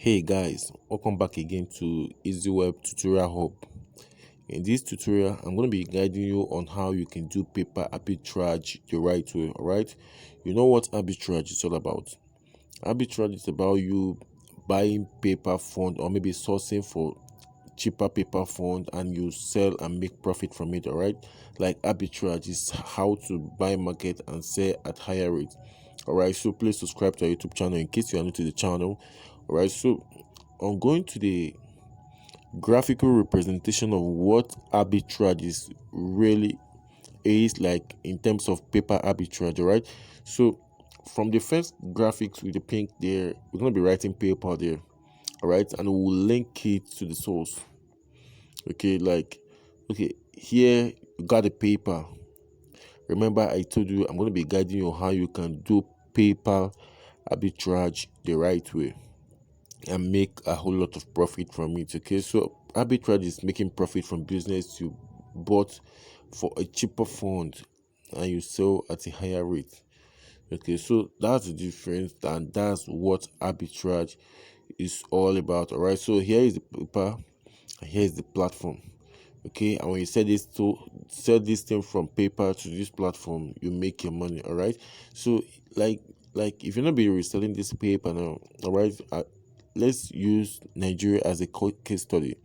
Hey guys, welcome back again to Easy Web Tutorial Hub. In this tutorial, I'm going to be guiding you on how you can do paper arbitrage the right way. Alright, you know what arbitrage is all about. Arbitrage is about you buying paper fund or maybe sourcing for cheaper paper fund and you sell and make profit from it. Alright, like arbitrage is how to buy market and sell at higher rates. Alright, so please subscribe to our YouTube channel in case you are new to the channel. Alright, so I'm going to the graphical representation of what arbitrage is really is like in terms of paper arbitrage. Alright, so from the first graphics with the pink there, we're going to be writing paper there. Alright, and we'll link it to the source. Okay, here you got the paper. Remember, I told you I'm going to be guiding you on how you can do paper arbitrage the right way and make a whole lot of profit from it. Okay, so arbitrage is making profit from business you bought for a cheaper fund and you sell at a higher rate. Okay, so that's the difference, and that's what arbitrage is all about. All right, so here is the paper and here is the platform. Okay, and when you sell this thing from paper to this platform, you make your money. All right, so like if you're not be reselling this paper now, all right, let's use Nigeria as a case study.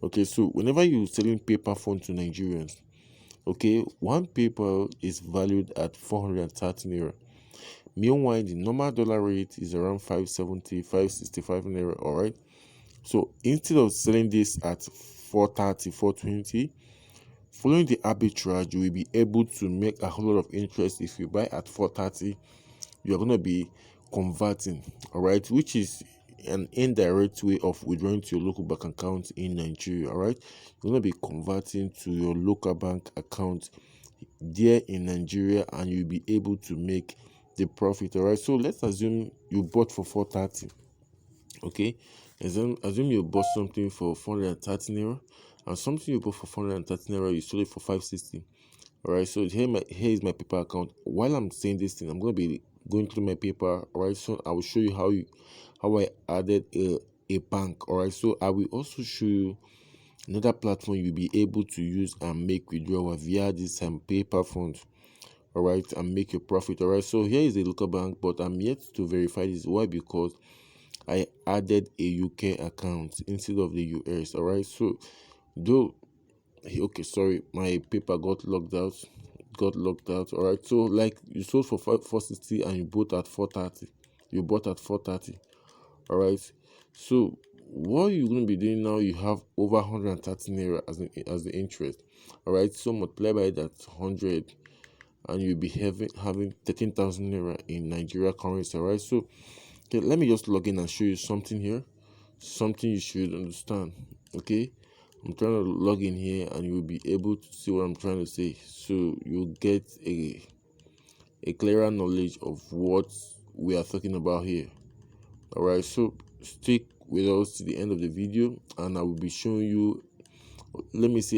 Okay, so whenever you're selling paper phone to Nigerians, okay, one paper is valued at 430 naira. Meanwhile, the normal dollar rate is around 570, 565 naira. All right, so instead of selling this at 430, 420, following the arbitrage, you will be able to make a whole lot of interest. If you buy at 430, you're going to be converting, all right, which is an indirect way of withdrawing to your local bank account in Nigeria. All right, you're going to be converting to your local bank account there in Nigeria and you'll be able to make the profit. All right, so let's assume you bought for 430. Okay, assume you bought something for 430 naira and something you bought for 430 naira you sold it for 560. All right, so here is my paper account. While I'm saying this thing, I'm going to be going through my paper. All right, so I will show you how I added a bank. All right, so I will also show you another platform you'll be able to use and make withdrawal via this paper fund. All right, and make your profit. All right, so here is a local bank, but I'm yet to verify this. Why? Because I added a UK account instead of the US. All right, so okay, sorry, my paper got locked out. All right, so like you sold for 460 and you bought at 430. All right, so what you're going to be doing now, you have over 130 naira as the interest. All right, so multiply by that 100 and you'll be having 13,000 naira in Nigeria currency. All right, so okay, let me just log in and show you something here, something you should understand. Okay, I'm trying to log in here and you'll be able to see what I'm trying to say, so you'll get a clearer knowledge of what we are talking about here. All right, so stick with us to the end of the video and I will be showing you,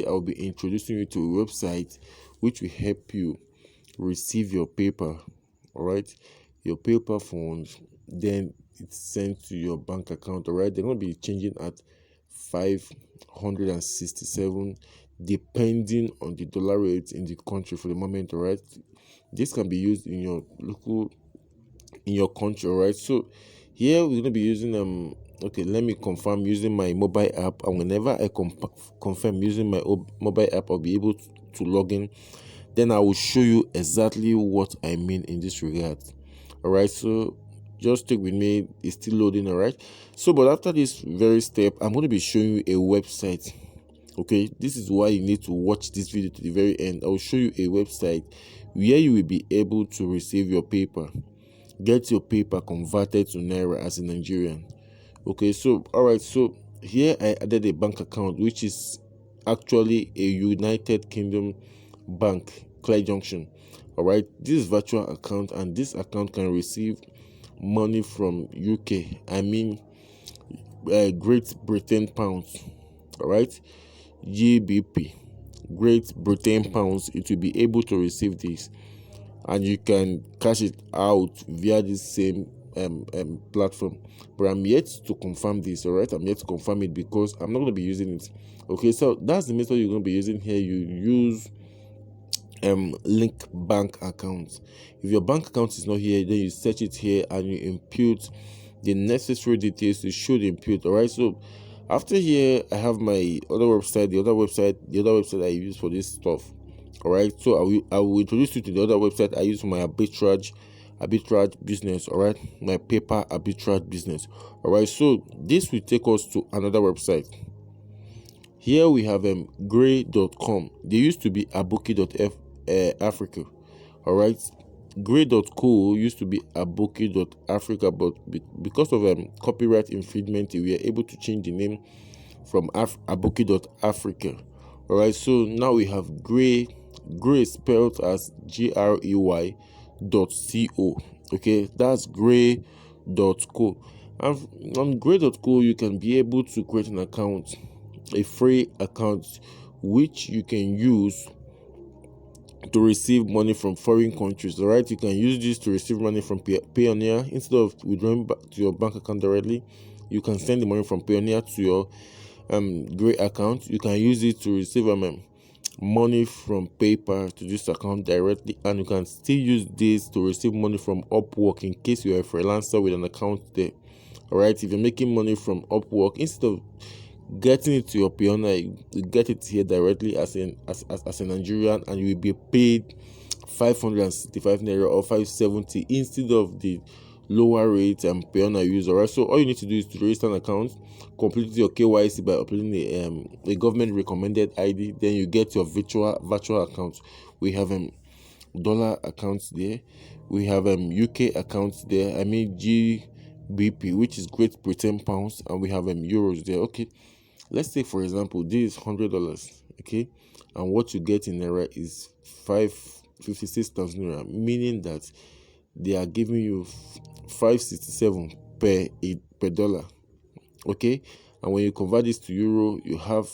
I'll be introducing you to a website which will help you receive your paper. All right, your paper funds, then it's sent to your bank account. All right, they're going to be changing at 567 depending on the dollar rate in the country for the moment. All right, this can be used in your country. All right, so here we're going to be using okay, let me confirm using my mobile app, and whenever I confirm using my mobile app, I'll be able to log in. Then I will show you exactly what I mean in this regard. All right, so just stick with me, it's still loading. All right, so but after this very step, I'm going to be showing you a website. Okay, this is why you need to watch this video to the very end. I will show you a website where you will be able to receive your paper, get your paper converted to naira as a Nigerian. Okay, so all right, so here I added a bank account which is actually a United Kingdom bank, Clear Junction. All right, this is virtual account and this account can receive money from UK, I mean Great Britain pounds. All right, GBP, Great Britain pounds. It will be able to receive this and you can cash it out via this same platform, but I'm yet to confirm this. All right, I'm yet to confirm it because I'm not going to be using it. Okay, so that's the method you're going to be using here. You use link bank accounts. If your bank account is not here, then you search it here and you input the necessary details you should input. All right, so after here I have my other website, the other website I use for this stuff. All right, so I will introduce you to the other website I use for my arbitrage business. All right, my paper arbitrage business. All right, so this will take us to another website. Here we have gray.com. They used to be aboki.africa. All right, gray.co used to be aboki.africa, but because of copyright infringement, we are able to change the name from aboki.africa. All right, so now we have gray spelled as grey.co. Okay, that's gray.co. And on gray.co you can be able to create an account, a free account, which you can use to receive money from foreign countries. All right, you can use this to receive money from Payoneer. Instead of withdrawing back to your bank account directly, you can send the money from Payoneer to your Gray account. You can use it to receive money from PayPal to this account directly, and you can still use this to receive money from Upwork in case you're a freelancer with an account there. All right, if you're making money from Upwork, instead of getting it to your Payoneer, you get it here directly as a Nigerian, and you will be paid 565 naira or 570 instead of the lower rate and Payoneer use. Alright, so all you need to do is to register an account, complete your KYC by uploading a government recommended ID. Then you get your virtual account. We have dollar accounts there, we have UK accounts there, I mean GBP, which is Great Britain pounds, and we have euros there. Okay, let's say for example this is $100. Okay, and what you get in naira is 556,000 naira, meaning that they are giving you 567 per dollar. Okay, and when you convert this to euro, you have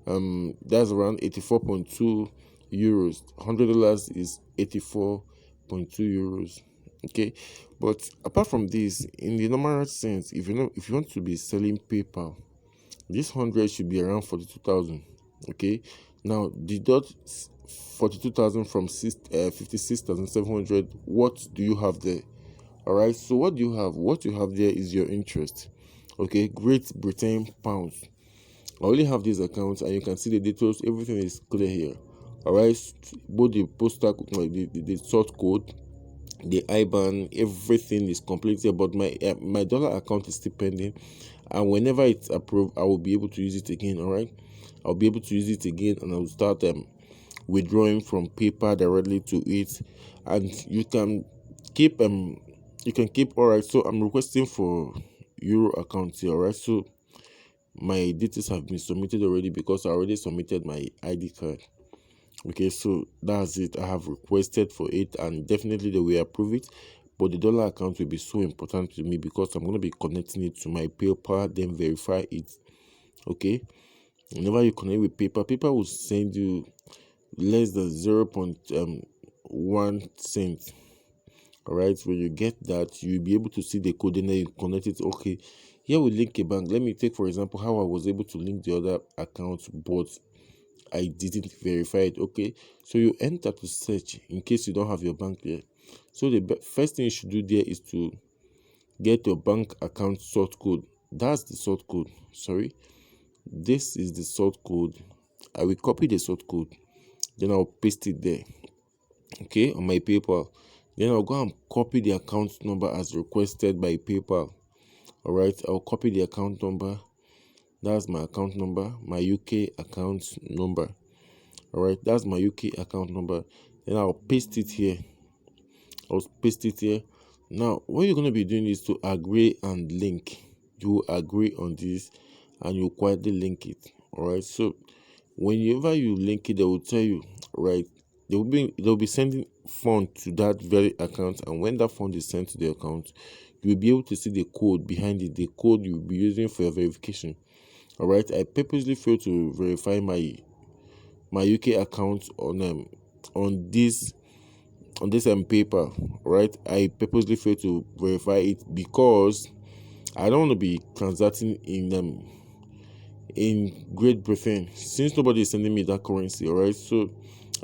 that's around 84.2 euros. $100 is 84.2 euros. Okay, but apart from this, in the normal sense, if you want to be selling PayPal, this 100 should be around 42,000. Okay, now deduct 42,000 from 56,700. What do you have there? All right, so what do you have? What you have there is your interest. Okay, Great Britain pounds. I only have these accounts, and you can see the details. Everything is clear here. All right, both the postal, the sort code, the IBAN, everything is completely. But my dollar account is still pending, and whenever it's approved, I will be able to use it again. All right, I'll be able to use it again, and I'll start withdrawing from PayPal directly to it, and you can keep all right. So I'm requesting for euro account here. All right, so my details have been submitted already because I already submitted my ID card. Okay, so that's it. I have requested for it, and definitely they will approve it. But the dollar account will be so important to me because I'm going to be connecting it to my PayPal, then verify it. Okay, whenever you connect with PayPal will send you less than 0.1 cent. All right, when you get that, you'll be able to see the code, and then you connect it. Okay, here we link a bank. Let me take for example how I was able to link the other account, but I didn't verify it. Okay, so you enter to search in case you don't have your bank there. So the first thing you should do there is to get your bank account sort code. That's the sort code. Sorry, this is the sort code. I will copy the sort code, then I'll paste it there. Okay, on my PayPal. Then I'll go and copy the account number as requested by PayPal. All right, I'll copy the account number. That's my account number, my UK account number. All right, that's my UK account number. Then I'll paste it here. Now, what you're going to be doing is to agree and link. You agree on this, and you quietly link it. All right, so whenever you link it, they will tell you, right, they'll be sending fund to that very account, and when that fund is sent to the account, you will be able to see the code behind it, the code you'll be using for your verification. All right, I purposely failed to verify my UK account on this on this paper, right? I purposely failed to verify it because I don't want to be transacting in Great Britain since nobody is sending me that currency. All right, so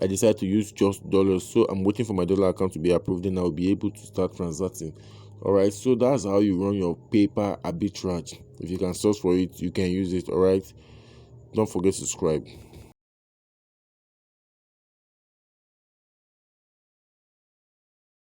I decided to use just dollars. So I'm waiting for my dollar account to be approved, then I'll be able to start transacting. All right, so that's how you run your paper arbitrage. If you can source for it, you can use it. All right, don't forget to subscribe.